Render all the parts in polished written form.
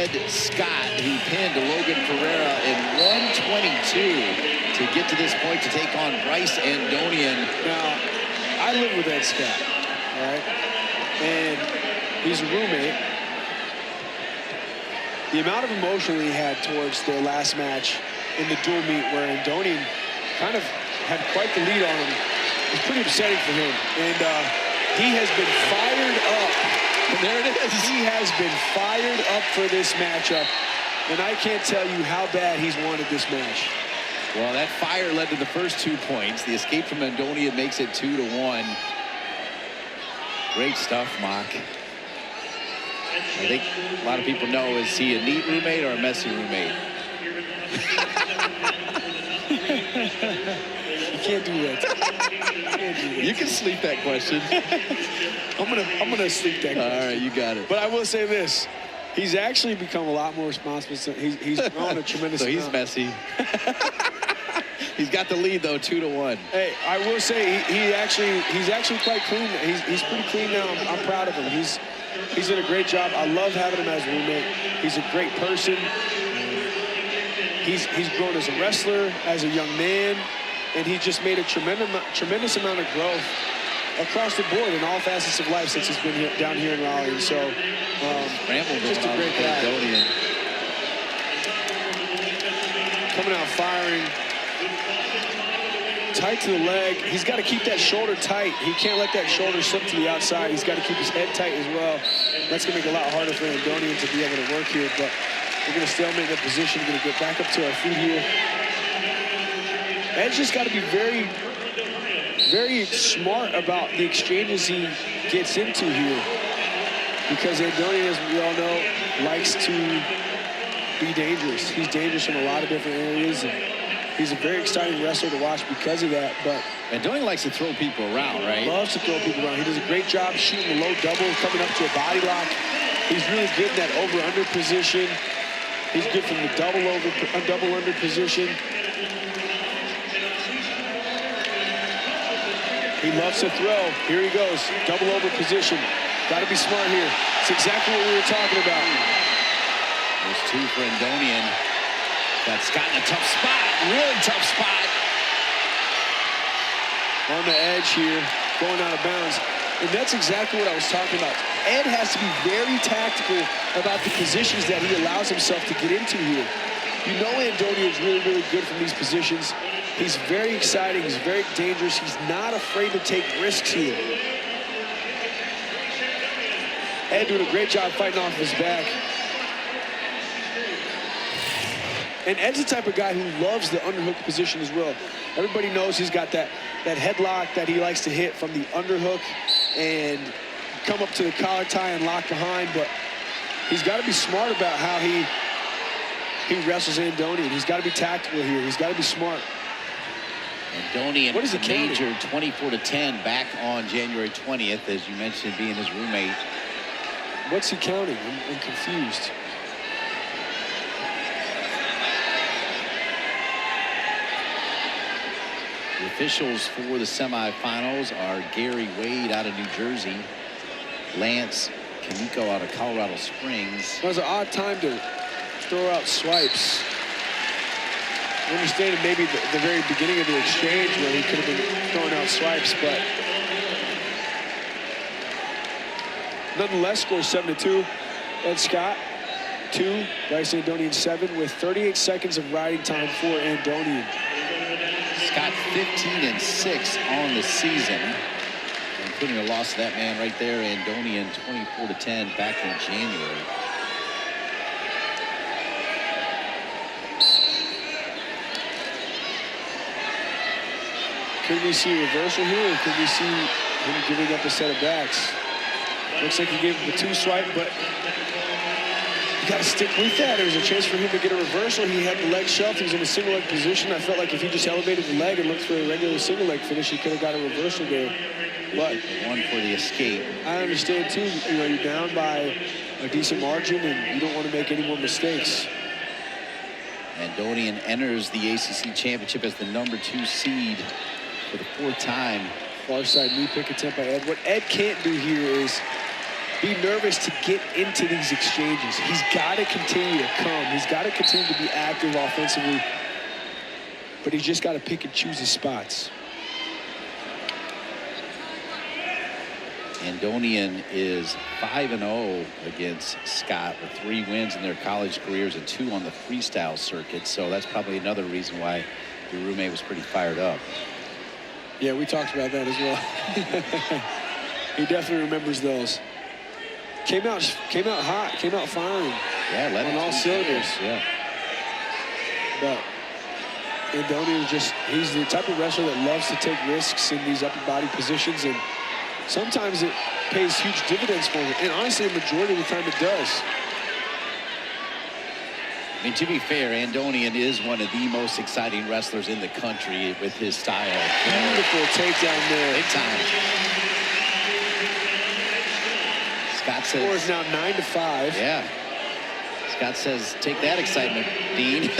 Ed Scott, who pinned Logan Ferreira in 122 to get to this point to take on Bryce Andonian. Now, I live with Ed Scott, all right? And he's a roommate. The amount of emotion he had towards their last match in the dual meet where Andonian kind of had quite the lead on him was pretty upsetting for him. And he has been fired up. And there it is. He has been fired up for this matchup. And I can't tell you how bad he's wanted this match. Well, that fire led to the first 2 points. The escape from Andonian makes it 2-1. Great stuff, Mock. I think a lot of people know, is he a neat roommate or a messy roommate? You can't do that. You can't do that. You can sleep that question. I'm gonna sleep that question. All right, you got it. But I will say this. He's actually become a lot more responsible. He's grown a tremendous so amount. he's messy. He's got the lead, though, 2-1. Hey, I will say he's actually quite clean. He's pretty clean now. I'm proud of him. He's done a great job. I love having him as a roommate. He's a great person. He's grown as a wrestler, as a young man, and he just made a tremendous amount of growth across the board in all facets of life since he's been down here in Raleigh. And so, just a great guy. Andonian. Coming out firing. Tight to the leg. He's got to keep that shoulder tight. He can't let that shoulder slip to the outside. He's got to keep his head tight as well. That's going to make it a lot harder for Andonian to be able to work here, but we're going to stalemate that position. We're going to get back up to our feet here. Ed's just got to be very, very smart about the exchanges he gets into here, because Andonian, as we all know, likes to be dangerous. He's dangerous in a lot of different areas, and he's a very exciting wrestler to watch because of that. But Andonian likes to throw people around, right? Loves to throw people around. He does a great job shooting the low double, coming up to a body lock. He's really good in that over-under position. He's good from the double-under position. He loves to throw. Here he goes, double-over position. Got to be smart here. It's exactly what we were talking about. There's 2 for Andonian. Got Scott in a tough spot, really tough spot. On the edge here, going out of bounds. And that's exactly what I was talking about. Ed has to be very tactical about the positions that he allows himself to get into here. You know Andonian is really, really good from these positions. He's very exciting, he's very dangerous. He's not afraid to take risks here. Ed doing a great job fighting off his back. And Ed's the type of guy who loves the underhook position as well. Everybody knows he's got that headlock that he likes to hit from the underhook and come up to the collar tie and lock behind, but he's got to be smart about how he wrestles Andonian. He's got to be tactical here. He's got to be smart. Andonian, what is the major 24-10 back on January 20th, as you mentioned, being his roommate. What's he counting? I'm confused. The officials for the semifinals are Gary Wade out of New Jersey, Lance Kamiko out of Colorado Springs. That was an odd time to throw out swipes. I understand maybe the very beginning of the exchange where he could have been throwing out swipes, but nonetheless, scores 7-2. Ed Scott 2, Bryce Andonian 7, with 38 seconds of riding time for Andonian. Scott 15-6 on the season, including a loss to that man right there, Andonian 24-10 back in January. Could we see a reversal here, or could we see him giving up a set of backs? Looks like he gave him a 2 swipe, but you got to stick with that. There's a chance for him to get a reversal. He had the leg shoved. He was in a single leg position. I felt like if he just elevated the leg and looked for a regular single leg finish, he could have got a reversal there. But one for the escape. I understand too. You know, you're down by a decent margin, and you don't want to make any more mistakes. Andonian enters the ACC Championship as the #2 seed for the 4th time. Far side knee pick attempt by Ed. What Ed can't do here is be nervous to get into these exchanges. He's got to continue to come. He's got to continue to be active offensively. But he's just got to pick and choose his spots. Andonian is 5-0 against Scott with 3 wins in their college careers and 2 on the freestyle circuit. So that's probably another reason why your roommate was pretty fired up. Yeah, we talked about that as well. He definitely remembers those. Came out hot, came out firing. Yeah, on all cylinders. Yeah. But Andonian he's the type of wrestler that loves to take risks in these upper body positions, and sometimes it pays huge dividends for him. And honestly, the majority of the time it does. I mean, to be fair, Andonian is one of the most exciting wrestlers in the country with his style. Beautiful takedown there. Big time. Scott says. Score is now 9-5. Yeah. Scott says, take that excitement, Dean.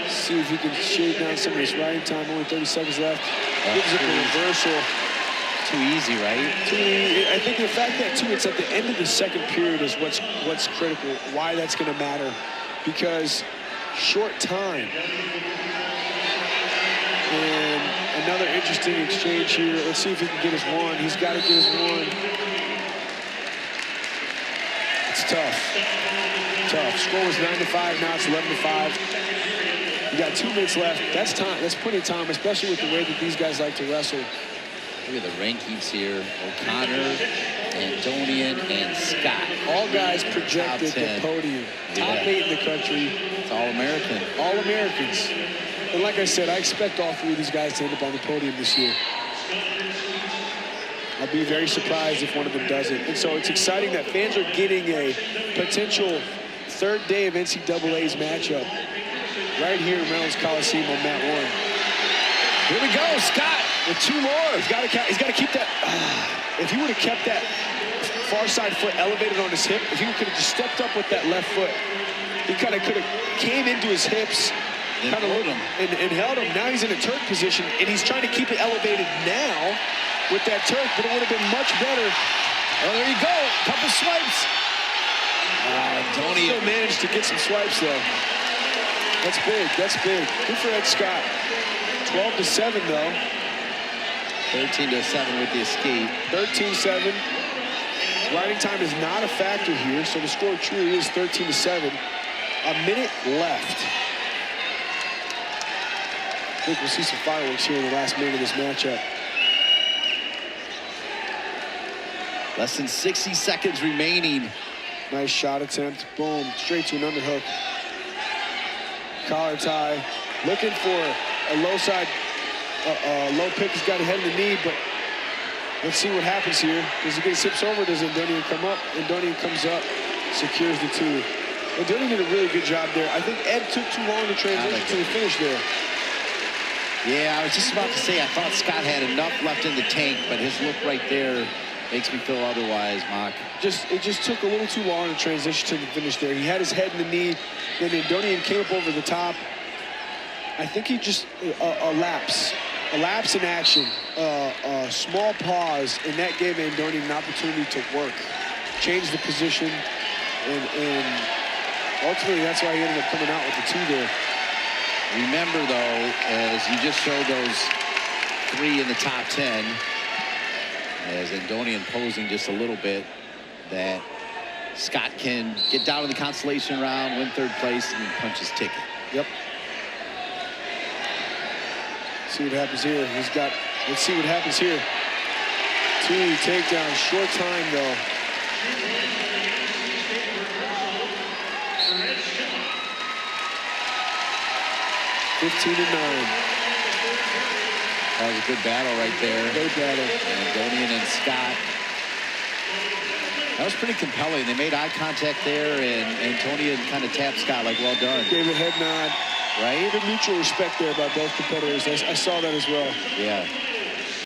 See if he can shave down some of this riding time. Only 30 seconds left. Gives up a reversal. Too easy, right? I think the fact that, too, it's at the end of the second period is what's critical, why that's going to matter. Because short time. And another interesting exchange here. Let's see if he can get his one. He's got to get his one. It's tough. Tough. Score was 9-5, now it's 11-5. You got 2 minutes left. That's time. That's plenty of time, especially with the way that these guys like to wrestle. Look at the rankings here. O'Connor, Andonian, and Scott. All guys projected the podium. Top 8 in the country. It's All-American. All-Americans. And like I said, I expect all 3 of these guys to end up on the podium this year. I'll be very surprised if one of them doesn't. And so it's exciting that fans are getting a potential 3rd day of NCAA's matchup right here in Reynolds Coliseum on mat 1. Here we go, Scott with 2 more. He's got to keep that. If he would have kept that far side foot elevated on his hip, if he could have just stepped up with that left foot, he kind of could have came into his hips, kind of held him and held him. Now he's in a Turk position, and he's trying to keep it elevated now with that Turk, but it would have been much better. Oh, there you go, couple swipes. Tony still managed to get some swipes though. That's big. That's big. Good for Ed Scott. 12-7 though. 13-7 with the escape. 13-7. Riding time is not a factor here, so the score truly is 13-7. A minute left. I think we'll see some fireworks here in the last minute of this matchup. Less than 60 seconds remaining. Nice shot attempt. Boom. Straight to an underhook. Collar tie. Looking for a low side. Low pick. He's got a head in the knee, but let's see what happens here. Does he get his hips over? Does Andonian come up? Andonian comes up. Secures the 2. Andonian did a really good job there. I think Ed took too long to transition to the finish there. Yeah, I was just about to say I thought Scott had enough left in the tank, but his look right there makes me feel otherwise, Mock. It just took a little too long to transition to the finish there. He had his head in the knee, then Andonian came up over the top. I think he just a lapse in action, a small pause, and that gave Andonian an opportunity to work, change the position, and ultimately that's why he ended up coming out with the 2 there. Remember, though, as you just showed those 3 in the top 10, as Andonian posing just a little bit, that Scott can get down in the consolation round, win 3rd place, and punch his ticket. Yep. See what happens here. Let's see what happens here. 2 takedowns, short time though. That was a good battle right there. Great battle. Andonian and Scott. That was pretty compelling. They made eye contact there, and Andonian kind of tapped Scott like, well done. Gave a head nod. Right? Good mutual respect there by both competitors. I saw that as well. Yeah.